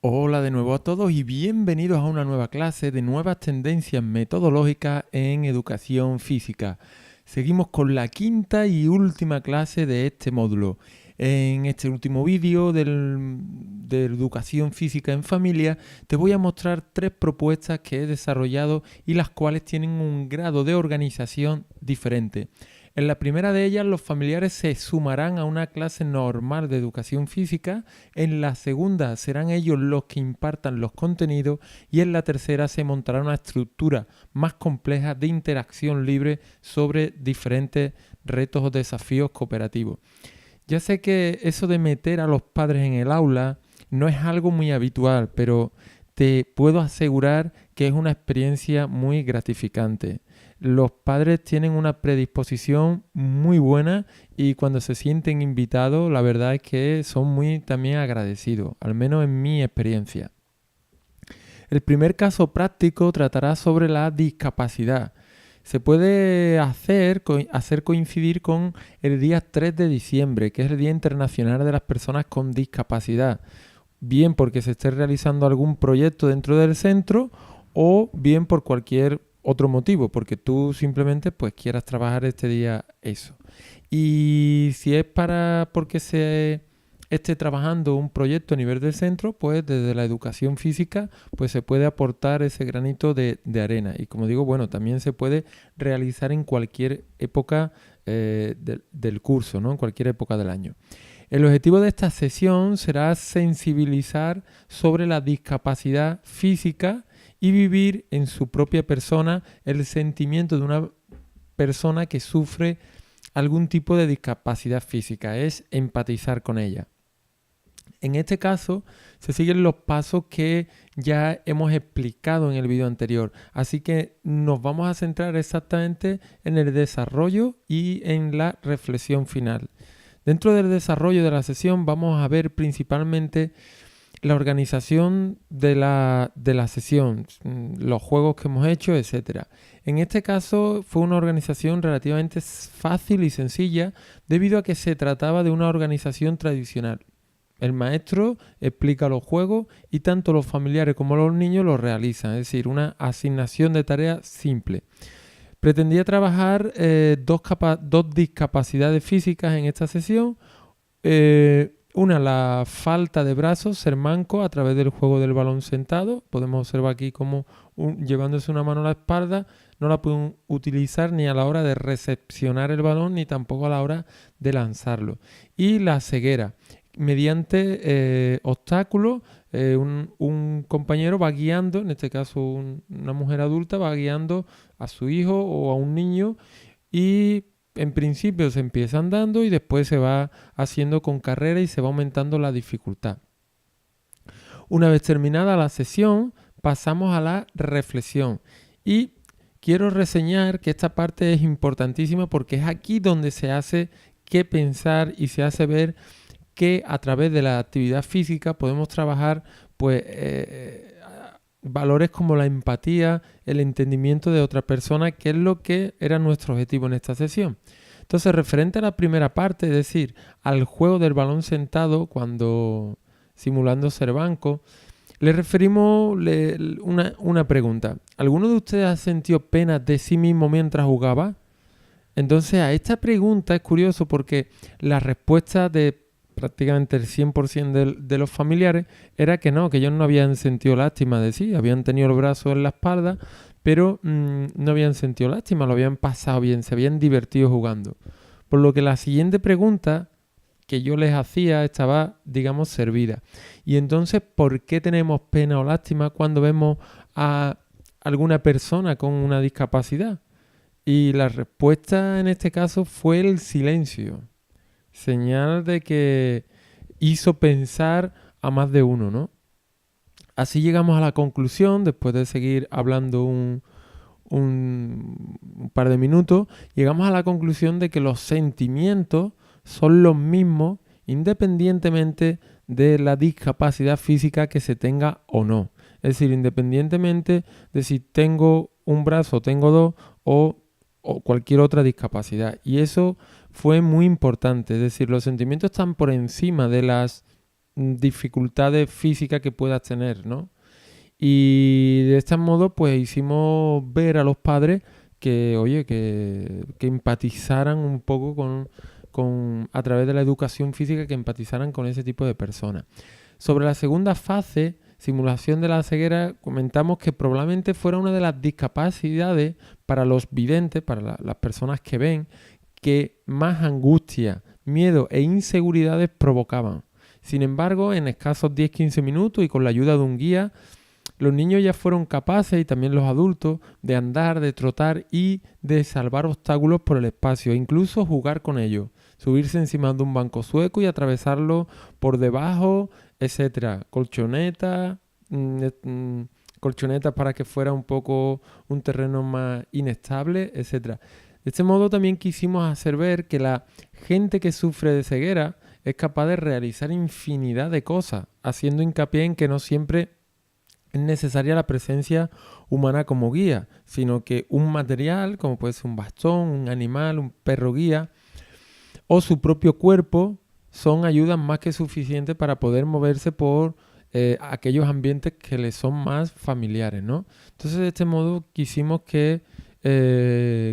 Hola de nuevo a todos y bienvenidos a una nueva clase de nuevas tendencias metodológicas en educación física. Seguimos con la quinta y última clase de este módulo. En este último vídeo de educación física en familia te voy a mostrar 3 propuestas que he desarrollado y las cuales tienen un grado de organización diferente. En la primera de ellas, los familiares se sumarán a una clase normal de educación física, en la segunda serán ellos los que impartan los contenidos y en la tercera se montará una estructura más compleja de interacción libre sobre diferentes retos o desafíos cooperativos. Ya sé que eso de meter a los padres en el aula no es algo muy habitual, pero te puedo asegurar que es una experiencia muy gratificante. Los padres tienen una predisposición muy buena y cuando se sienten invitados, la verdad es que son muy también agradecidos, al menos en mi experiencia. El primer caso práctico tratará sobre la discapacidad. Se puede hacer coincidir con el día 3 de diciembre, que es el Día Internacional de las Personas con Discapacidad. Bien porque se esté realizando algún proyecto dentro del centro o bien por cualquier otro motivo, porque tú simplemente pues quieras trabajar este día eso. Y si es porque se esté trabajando un proyecto a nivel del centro, pues desde la educación física pues se puede aportar ese granito de arena. Y como digo, bueno, también se puede realizar en cualquier época del curso, ¿no? En cualquier época del año. El objetivo de esta sesión será sensibilizar sobre la discapacidad física y vivir en su propia persona el sentimiento de una persona que sufre algún tipo de discapacidad física, es empatizar con ella. En este caso se siguen los pasos que ya hemos explicado en el vídeo anterior, así que nos vamos a centrar exactamente en el desarrollo y en la reflexión final. Dentro del desarrollo de la sesión vamos a ver principalmente la organización de la sesión, los juegos que hemos hecho, etc. En este caso fue una organización relativamente fácil y sencilla debido a que se trataba de una organización tradicional. El maestro explica los juegos y tanto los familiares como los niños los realizan, es decir, una asignación de tareas simple. Pretendía trabajar dos discapacidades físicas en esta sesión. Una, la falta de brazos, ser manco a través del juego del balón sentado. Podemos observar aquí cómo llevándose una mano a la espalda no la pueden utilizar ni a la hora de recepcionar el balón ni tampoco a la hora de lanzarlo. Y la ceguera. Mediante obstáculos, un compañero va guiando, en este caso una mujer adulta va guiando a su hijo o a un niño y en principio se empieza andando y después se va haciendo con carrera y se va aumentando la dificultad. Una vez terminada la sesión, pasamos a la reflexión y quiero reseñar que esta parte es importantísima porque es aquí donde se hace que pensar y se hace ver que a través de la actividad física podemos trabajar pues, valores como la empatía, el entendimiento de otra persona, que es lo que era nuestro objetivo en esta sesión. Entonces, referente a la primera parte, es decir, al juego del balón sentado, cuando simulando ser banco, le referimos una pregunta. ¿Alguno de ustedes ha sentido pena de sí mismo mientras jugaba? Entonces, a esta pregunta es curioso porque la respuesta de prácticamente el 100% de los familiares era que no, que ellos no habían sentido lástima de sí, habían tenido el brazo en la espalda, pero no habían sentido lástima, lo habían pasado bien, se habían divertido jugando. Por lo que la siguiente pregunta que yo les hacía estaba, digamos, servida. Y entonces, ¿por qué tenemos pena o lástima cuando vemos a alguna persona con una discapacidad? Y la respuesta en este caso fue el silencio. Señal de que hizo pensar a más de uno, ¿no? Así llegamos a la conclusión, después de seguir hablando un par de minutos, llegamos a la conclusión de que los sentimientos son los mismos independientemente de la discapacidad física que se tenga o no. Es decir, independientemente de si tengo un brazo o tengo dos, o o cualquier otra discapacidad. Y eso fue muy importante, es decir, los sentimientos están por encima de las dificultades físicas que puedas tener, ¿no? Y de este modo, pues hicimos ver a los padres que, oye, que empatizaran un poco a través de la educación física, que empatizaran con ese tipo de personas. Sobre la segunda fase, simulación de la ceguera, comentamos que probablemente fuera una de las discapacidades para los videntes, para las personas que ven, que más angustia, miedo e inseguridades provocaban. Sin embargo, en escasos 10-15 minutos y con la ayuda de un guía, los niños ya fueron capaces, y también los adultos, de andar, de trotar y de salvar obstáculos por el espacio, e incluso jugar con ellos, subirse encima de un banco sueco y atravesarlo por debajo, etcétera. Colchonetas para que fuera un poco un terreno más inestable, etcétera. De este modo también quisimos hacer ver que la gente que sufre de ceguera es capaz de realizar infinidad de cosas, haciendo hincapié en que no siempre es necesaria la presencia humana como guía, sino que un material, como puede ser un bastón, un animal, un perro guía, o su propio cuerpo, son ayudas más que suficientes para poder moverse por aquellos ambientes que les son más familiares, ¿no? Entonces, de este modo, quisimos que,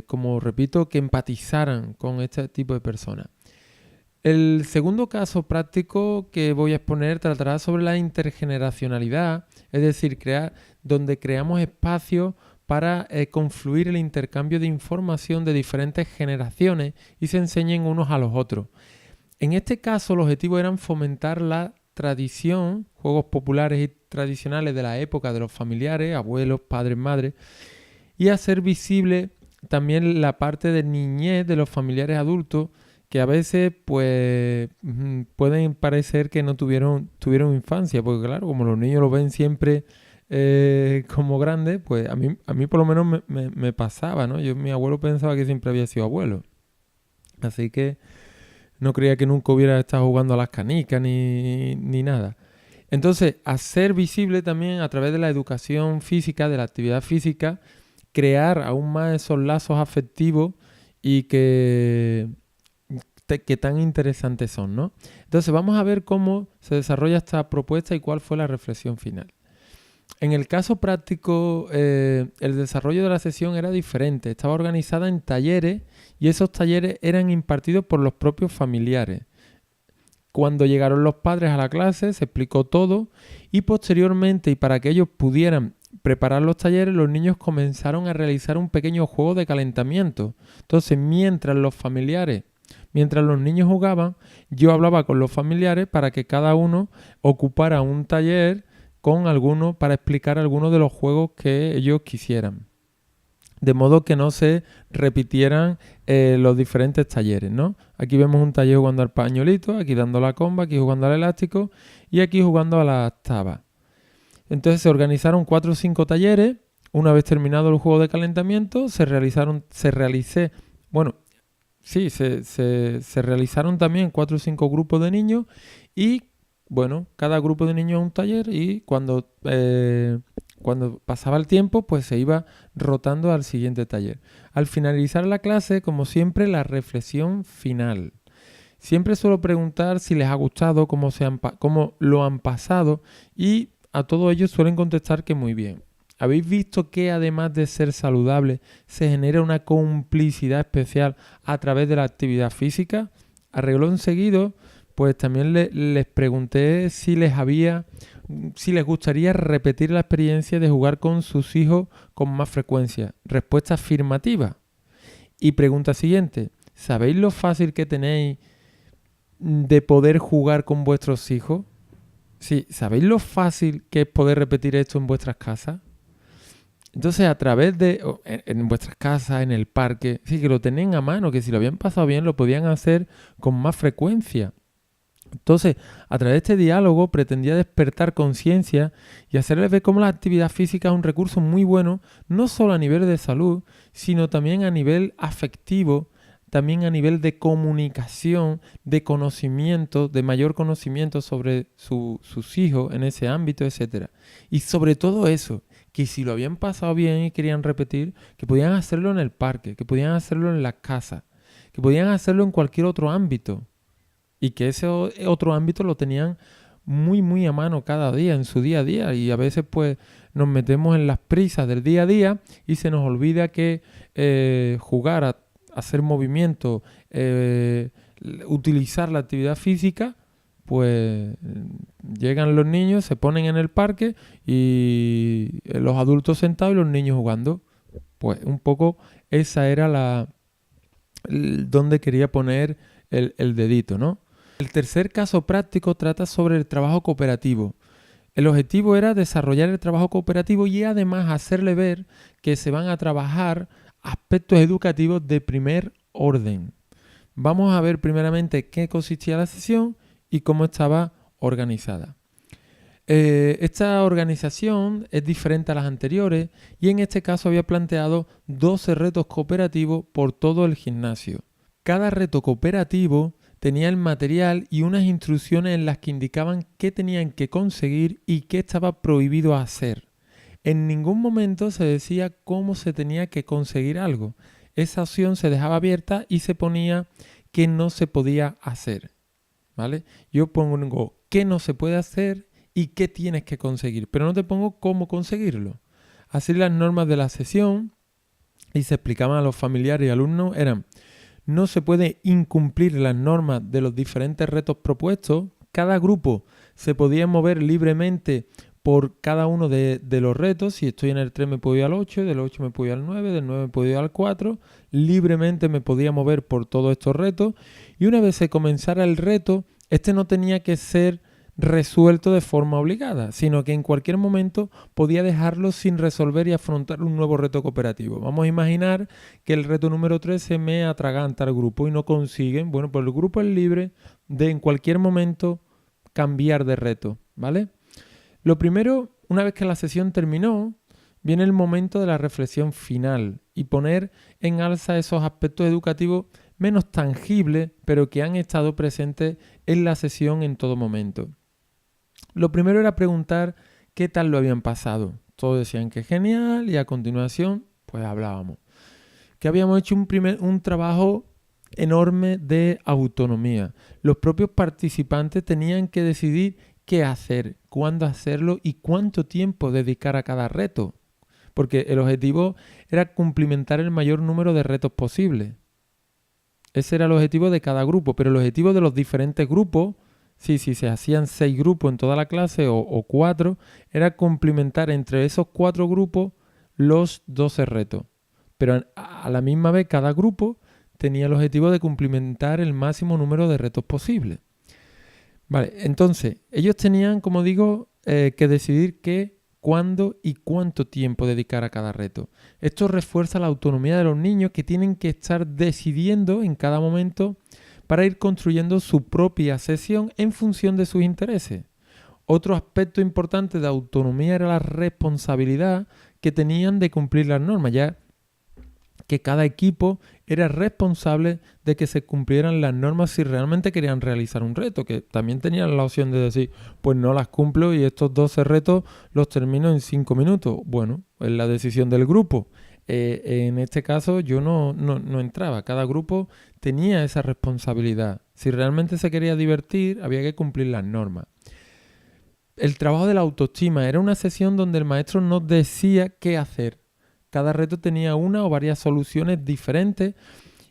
como repito, que empatizaran con este tipo de personas. El segundo caso práctico que voy a exponer tratará sobre la intergeneracionalidad, es decir, donde creamos espacios para confluir el intercambio de información de diferentes generaciones y se enseñen unos a los otros. En este caso, el objetivo era fomentar la tradición, juegos populares y tradicionales de la época de los familiares, abuelos, padres, madres, y hacer visible también la parte de niñez de los familiares adultos, que a veces pues pueden parecer que no tuvieron infancia, porque claro, como los niños lo ven siempre como grandes, pues a mí por lo menos me pasaba, ¿no? Mi abuelo pensaba que siempre había sido abuelo. Así que no creía que nunca hubiera estado jugando a las canicas ni nada. Entonces, hacer visible también a través de la educación física, de la actividad física, crear aún más esos lazos afectivos y que tan interesantes son, ¿no? Entonces vamos a ver cómo se desarrolla esta propuesta y cuál fue la reflexión final. En el caso práctico, el desarrollo de la sesión era diferente. Estaba organizada en talleres y esos talleres eran impartidos por los propios familiares. Cuando llegaron los padres a la clase, se explicó todo y posteriormente, y para que ellos pudieran preparar los talleres, los niños comenzaron a realizar un pequeño juego de calentamiento. Entonces, mientras los niños jugaban, yo hablaba con los familiares para que cada uno ocupara un taller con alguno para explicar algunos de los juegos que ellos quisieran. De modo que no se repitieran los diferentes talleres, ¿no? Aquí vemos un taller jugando al pañuelito, aquí dando la comba, aquí jugando al elástico y aquí jugando a las tabas. Entonces se organizaron 4 o 5 talleres. Una vez terminado el juego de calentamiento, se realizaron también 4 o 5 grupos de niños y, bueno, cada grupo de niños un taller y cuando pasaba el tiempo, pues se iba rotando al siguiente taller. Al finalizar la clase, como siempre, la reflexión final. Siempre suelo preguntar si les ha gustado, cómo lo han pasado y a todos ellos suelen contestar que muy bien. ¿Habéis visto que además de ser saludable, se genera una complicidad especial a través de la actividad física? A renglón seguido, pues también les pregunté si les gustaría repetir la experiencia de jugar con sus hijos con más frecuencia. Respuesta afirmativa. Y pregunta siguiente, ¿sabéis lo fácil que tenéis de poder jugar con vuestros hijos? Sí, ¿sabéis lo fácil que es poder repetir esto en vuestras casas? Entonces, a través de, en vuestras casas, en el parque, sí, que lo tenían a mano, que si lo habían pasado bien, lo podían hacer con más frecuencia. Entonces, a través de este diálogo pretendía despertar conciencia y hacerles ver cómo la actividad física es un recurso muy bueno, no solo a nivel de salud, sino también a nivel afectivo, también a nivel de comunicación, de conocimiento, de mayor conocimiento sobre sus hijos en ese ámbito, etc. Y sobre todo eso, que si lo habían pasado bien y querían repetir, que podían hacerlo en el parque, que podían hacerlo en las casas, que podían hacerlo en cualquier otro ámbito y que ese otro ámbito lo tenían muy, muy a mano cada día, en su día a día, y a veces pues nos metemos en las prisas del día a día y se nos olvida que jugar, hacer movimiento, utilizar la actividad física, pues llegan los niños, se ponen en el parque y los adultos sentados y los niños jugando. Pues un poco esa era donde quería poner el dedito, ¿no? El tercer caso práctico trata sobre el trabajo cooperativo. El objetivo era desarrollar el trabajo cooperativo y además hacerle ver que se van a trabajar aspectos educativos de primer orden. Vamos a ver primeramente qué consistía la sesión y cómo estaba organizada. Esta organización es diferente a las anteriores y en este caso había planteado 12 retos cooperativos por todo el gimnasio. Cada reto cooperativo tenía el material y unas instrucciones en las que indicaban qué tenían que conseguir y qué estaba prohibido hacer. En ningún momento se decía cómo se tenía que conseguir algo. Esa opción se dejaba abierta y se ponía qué no se podía hacer. ¿Vale? Yo pongo qué no se puede hacer y qué tienes que conseguir, pero no te pongo cómo conseguirlo. Así las normas de la sesión, y se explicaban a los familiares y alumnos, eran: no se puede incumplir las normas de los diferentes retos propuestos, cada grupo se podía mover libremente por cada uno de los retos. Si estoy en el 3 me puedo ir al 8, del 8 me puedo ir al 9, del 9 me puedo ir al 4, libremente me podía mover por todos estos retos y una vez se comenzara el reto, este no tenía que ser resuelto de forma obligada, sino que en cualquier momento podía dejarlo sin resolver y afrontar un nuevo reto cooperativo. Vamos a imaginar que el reto número 3 se me atraganta al grupo y no consiguen. Bueno, pues el grupo es libre de en cualquier momento cambiar de reto, ¿vale? Lo primero, una vez que la sesión terminó, viene el momento de la reflexión final y poner en alza esos aspectos educativos menos tangibles, pero que han estado presentes en la sesión en todo momento. Lo primero era preguntar qué tal lo habían pasado. Todos decían que genial y a continuación pues hablábamos. Que habíamos hecho un trabajo enorme de autonomía. Los propios participantes tenían que decidir qué hacer, cuándo hacerlo y cuánto tiempo dedicar a cada reto. Porque el objetivo era cumplimentar el mayor número de retos posible. Ese era el objetivo de cada grupo, pero el objetivo de los diferentes grupos, si se hacían 6 grupos en toda la clase o 4, era cumplimentar entre esos 4 grupos los 12 retos. Pero a la misma vez cada grupo tenía el objetivo de cumplimentar el máximo número de retos posible. Vale, entonces ellos tenían, como digo, que decidir qué, cuándo y cuánto tiempo dedicar a cada reto. Esto refuerza la autonomía de los niños que tienen que estar decidiendo en cada momento para ir construyendo su propia sesión en función de sus intereses. Otro aspecto importante de autonomía era la responsabilidad que tenían de cumplir las normas, ya que cada equipo era responsable de que se cumplieran las normas si realmente querían realizar un reto, que también tenían la opción de decir, pues no las cumplo y estos 12 retos los termino en 5 minutos. Bueno, es la decisión del grupo. En este caso yo no entraba, cada grupo tenía esa responsabilidad. Si realmente se quería divertir, había que cumplir las normas. El trabajo de la autoestima era una sesión donde el maestro nos decía qué hacer. Cada reto tenía una o varias soluciones diferentes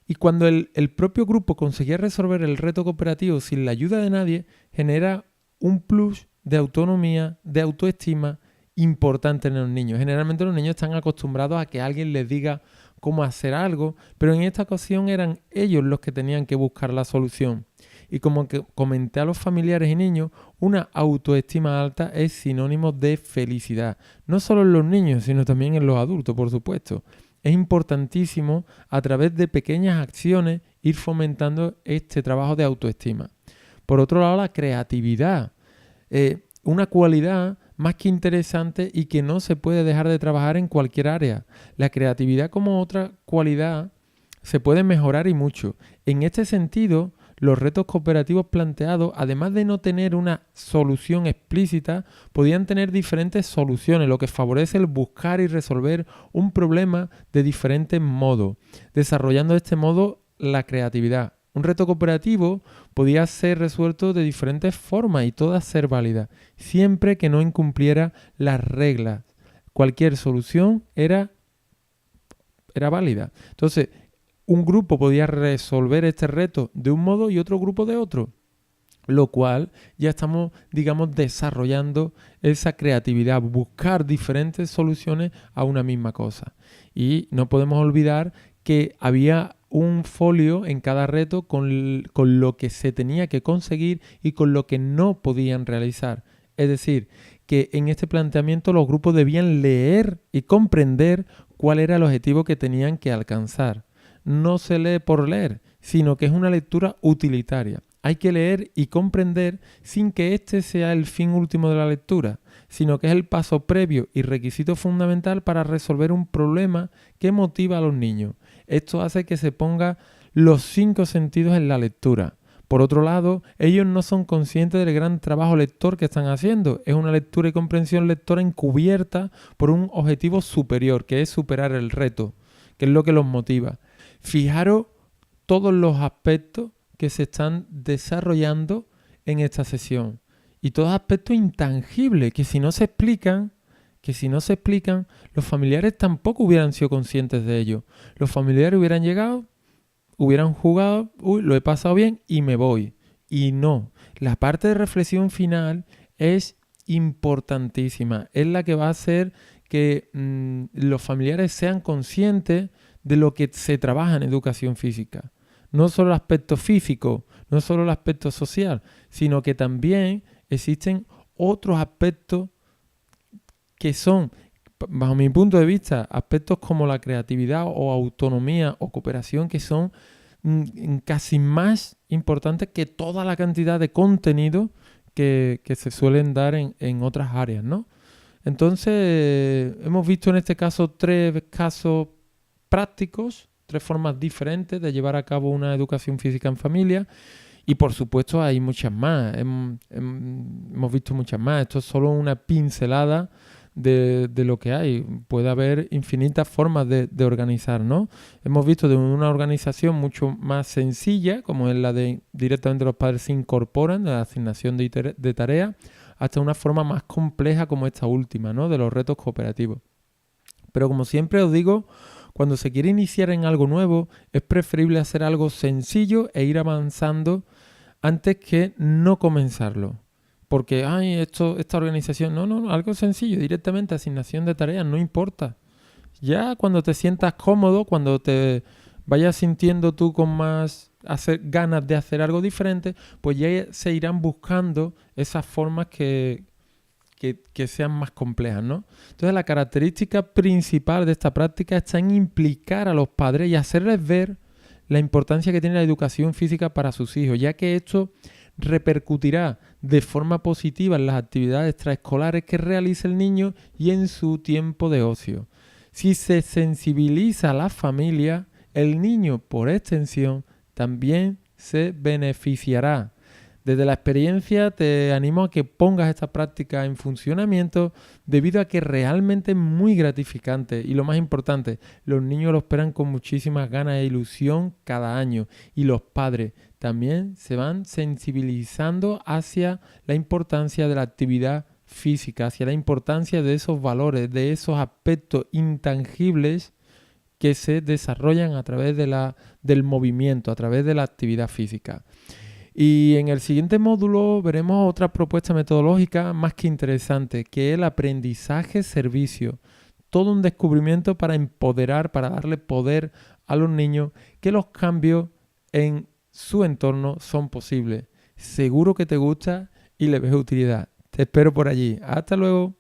y cuando el propio grupo conseguía resolver el reto cooperativo sin la ayuda de nadie, genera un plus de autonomía, de autoestima importante en los niños. Generalmente los niños están acostumbrados a que alguien les diga cómo hacer algo, pero en esta ocasión eran ellos los que tenían que buscar la solución. Y como que comenté a los familiares y niños, una autoestima alta es sinónimo de felicidad. No solo en los niños, sino también en los adultos, por supuesto. Es importantísimo, a través de pequeñas acciones, ir fomentando este trabajo de autoestima. Por otro lado, la creatividad. Una cualidad más que interesante y que no se puede dejar de trabajar en cualquier área. La creatividad como otra cualidad se puede mejorar y mucho. En este sentido, los retos cooperativos planteados, además de no tener una solución explícita, podían tener diferentes soluciones, lo que favorece el buscar y resolver un problema de diferentes modos, desarrollando de este modo la creatividad. Un reto cooperativo podía ser resuelto de diferentes formas y todas ser válidas, siempre que no incumpliera las reglas. Cualquier solución era válida. Entonces, un grupo podía resolver este reto de un modo y otro grupo de otro, lo cual ya estamos, digamos, desarrollando esa creatividad, buscar diferentes soluciones a una misma cosa. Y no podemos olvidar que había un folio en cada reto con lo que se tenía que conseguir y con lo que no podían realizar. Es decir, que en este planteamiento los grupos debían leer y comprender cuál era el objetivo que tenían que alcanzar. No se lee por leer, sino que es una lectura utilitaria. Hay que leer y comprender sin que este sea el fin último de la lectura, sino que es el paso previo y requisito fundamental para resolver un problema que motiva a los niños. Esto hace que se ponga los 5 sentidos en la lectura. Por otro lado, ellos no son conscientes del gran trabajo lector que están haciendo. Es una lectura y comprensión lectora encubierta por un objetivo superior, que es superar el reto, que es lo que los motiva. Fijaros todos los aspectos que se están desarrollando en esta sesión. Y todos aspectos intangibles, que si no se explican, los familiares tampoco hubieran sido conscientes de ello. Los familiares hubieran llegado, hubieran jugado, lo he pasado bien y me voy. Y no, la parte de reflexión final es importantísima. Es la que va a hacer que los familiares sean conscientes de lo que se trabaja en educación física. No solo el aspecto físico, no solo el aspecto social, sino que también existen otros aspectos que son, bajo mi punto de vista, aspectos como la creatividad o autonomía o cooperación que son casi más importantes que toda la cantidad de contenido que se suelen dar en otras áreas, ¿no? Entonces, hemos visto en este caso 3 casos prácticos, 3 formas diferentes de llevar a cabo una educación física en familia. Y por supuesto hay muchas más, hemos visto muchas más. Esto es solo una pincelada de lo que hay. Puede haber infinitas formas de organizar, ¿no? Hemos visto de una organización mucho más sencilla, como es la de directamente los padres se incorporan, de la asignación de tareas, hasta una forma más compleja como esta última, ¿no? De los retos cooperativos. Pero como siempre os digo, cuando se quiere iniciar en algo nuevo, es preferible hacer algo sencillo e ir avanzando antes que no comenzarlo. Porque, esta organización, no, algo sencillo, directamente asignación de tareas, no importa. Ya cuando te sientas cómodo, cuando te vayas sintiendo tú con más ganas de hacer algo diferente, pues ya se irán buscando esas formas que sean más complejas, ¿no? Entonces, la característica principal de esta práctica está en implicar a los padres y hacerles ver la importancia que tiene la educación física para sus hijos, ya que esto repercutirá de forma positiva en las actividades extraescolares que realice el niño y en su tiempo de ocio. Si se sensibiliza a la familia, el niño, por extensión, también se beneficiará. Desde la experiencia te animo a que pongas esta práctica en funcionamiento debido a que realmente es muy gratificante y lo más importante, los niños lo esperan con muchísimas ganas e ilusión cada año y los padres también se van sensibilizando hacia la importancia de la actividad física, hacia la importancia de esos valores, de esos aspectos intangibles que se desarrollan a través del movimiento, a través de la actividad física. Y en el siguiente módulo veremos otra propuesta metodológica más que interesante, que es el aprendizaje-servicio. Todo un descubrimiento para empoderar, para darle poder a los niños, que los cambios en su entorno son posibles. Seguro que te gusta y le ves utilidad. Te espero por allí. Hasta luego.